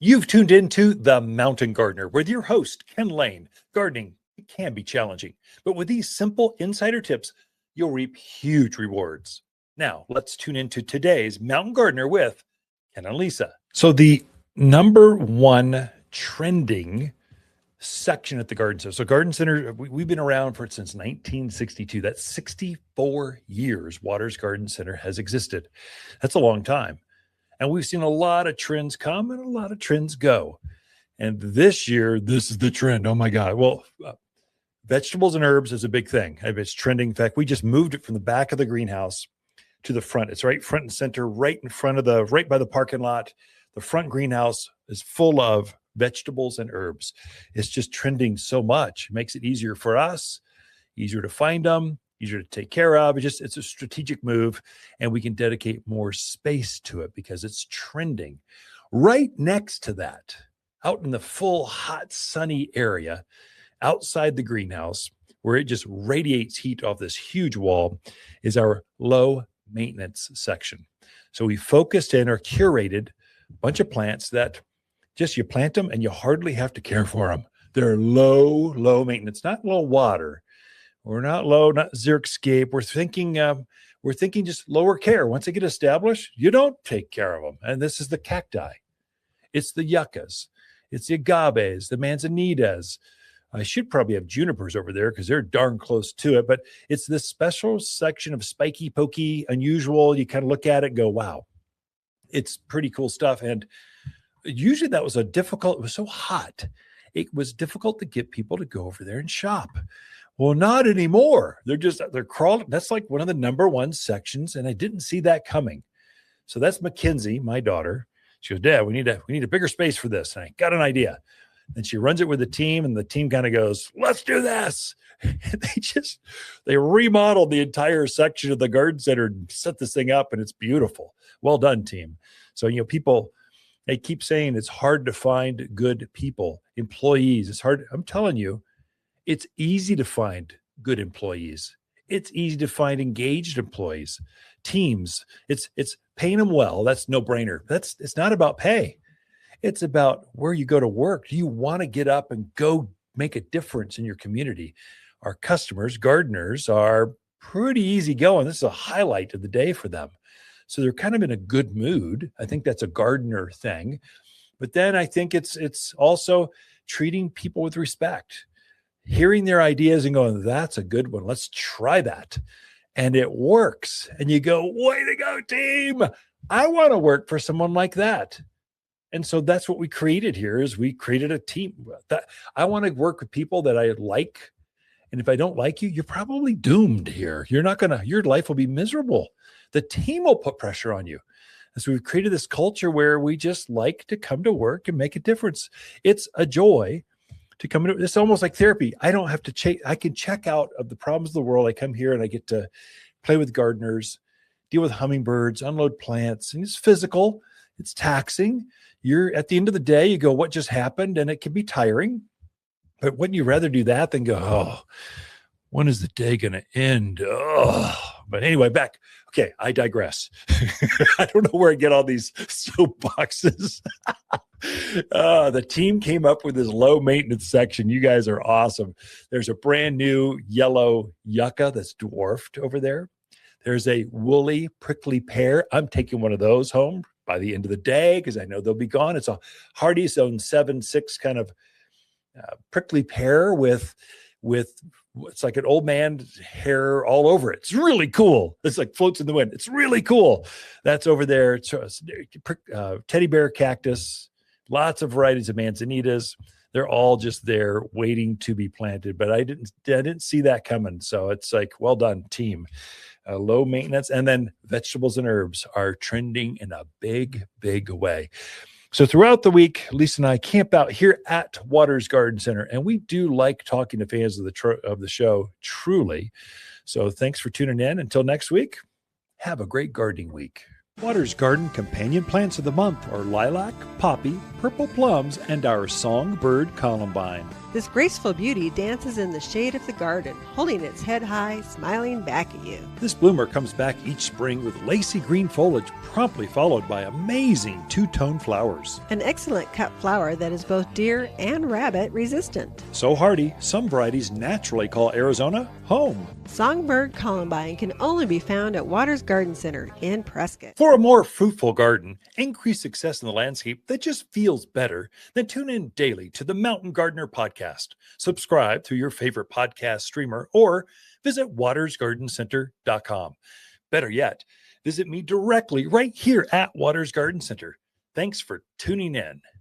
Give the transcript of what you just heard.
You've tuned into The Mountain Gardener with your host, Ken Lain. Gardening, it can be challenging, but with these simple insider tips, you'll reap huge rewards. Now, let's tune into today's Mountain Gardener with Ken and Lisa. So the number one trending section at the garden center. So garden center, we've been around since 1962. That's 64 years Waters Garden Center has existed. That's a long time. And we've seen a lot of trends come and a lot of trends go. And this year, this is the trend. Oh my God. Well, vegetables and herbs is a big thing. It's trending. In fact, we just moved it from the back of the greenhouse to the front. It's right front and center, right by the parking lot. The front greenhouse is full of vegetables and herbs. It's just trending so much. It makes it easier for us, easier to find them, easier to take care of. It's a strategic move, and we can dedicate more space to it because it's trending. Right next to that, out in the full, hot, sunny area, outside the greenhouse, where it just radiates heat off this huge wall, is our low maintenance section. So we focused in or curated a bunch of plants that just you plant them and you hardly have to care for them. They're low maintenance, not low water. We're not xeriscape. We're thinking just lower care. Once they get established, you don't take care of them. And this is the cacti. It's the yuccas. It's the agaves, the manzanitas. I should probably have junipers over there because they're darn close to it. But it's this special section of spiky, pokey, unusual. You kind of look at it and go, wow, it's pretty cool stuff. And usually it was so hot. It was difficult to get people to go over there and shop. Well, not anymore. They're crawling. That's like one of the number one sections. And I didn't see that coming. So that's Mackenzie, my daughter. She goes, Dad, we need a bigger space for this. And I got an idea. And she runs it with the team, and the team kind of goes, let's do this. And they remodeled the entire section of the garden center and set this thing up, and it's beautiful. Well done, team. So, people, they keep saying it's hard to find good people, employees. It's hard. I'm telling you, it's easy to find good employees. It's easy to find engaged employees, teams. It's paying them well. That's no brainer. It's not about pay. It's about where you go to work. Do you want to get up and go make a difference in your community? Our customers, gardeners, are pretty easygoing. This is a highlight of the day for them. So they're kind of in a good mood. I think that's a gardener thing. But then I think it's also treating people with respect, hearing their ideas and going, that's a good one. Let's try that. And it works. And you go, way to go, team. I want to work for someone like that. And so that's what we created here is we created a team that I want to work with people that I like. And if I don't like you, you're probably doomed here. Your life will be miserable. The team will put pressure on you. And so we've created this culture where we just like to come to work and make a difference. It's a joy to come into it's almost like therapy. I don't have to I can check out of the problems of the world. I come here and I get to play with gardeners, deal with hummingbirds, unload plants, and it's physical. It's taxing. You're at the end of the day, you go, what just happened? And it can be tiring. But wouldn't you rather do that than go, oh, when is the day going to end? Oh, but anyway, back. Okay, I digress. I don't know where I get all these soapboxes. The team came up with this low maintenance section. You guys are awesome. There's a brand new yellow yucca that's dwarfed over there. There's a woolly prickly pear. I'm taking one of those home by the end of the day because I know they'll be gone. It's a hardy zone 7-6 kind of prickly pear with it's like an old man's hair all over it. It's really cool. It's like floats in the wind. It's really cool. That's over there. It's teddy bear cactus, lots of varieties of manzanitas. They're all just there waiting to be planted, but I didn't see that coming. So it's like, well done, team. Low maintenance, and then vegetables and herbs are trending in a big, big way. So throughout the week, Lisa and I camp out here at Waters Garden Center, and we do like talking to fans of the show, truly. So thanks for tuning in. Until next week, have a great gardening week. Waters Garden companion plants of the month are lilac, poppy, purple plums, and our songbird columbine. This graceful beauty dances in the shade of the garden, holding its head high, smiling back at you. This bloomer comes back each spring with lacy green foliage, promptly followed by amazing two-tone flowers. An excellent cut flower that is both deer and rabbit resistant. So hardy, some varieties naturally call Arizona home. Songbird Columbine can only be found at Waters Garden Center in Prescott. For a more fruitful garden, increased success in the landscape that just feels better, then tune in daily to the Mountain Gardener podcast. Subscribe through your favorite podcast streamer or visit watersgardencenter.com. Better yet, visit me directly right here at Waters Garden Center. Thanks for tuning in.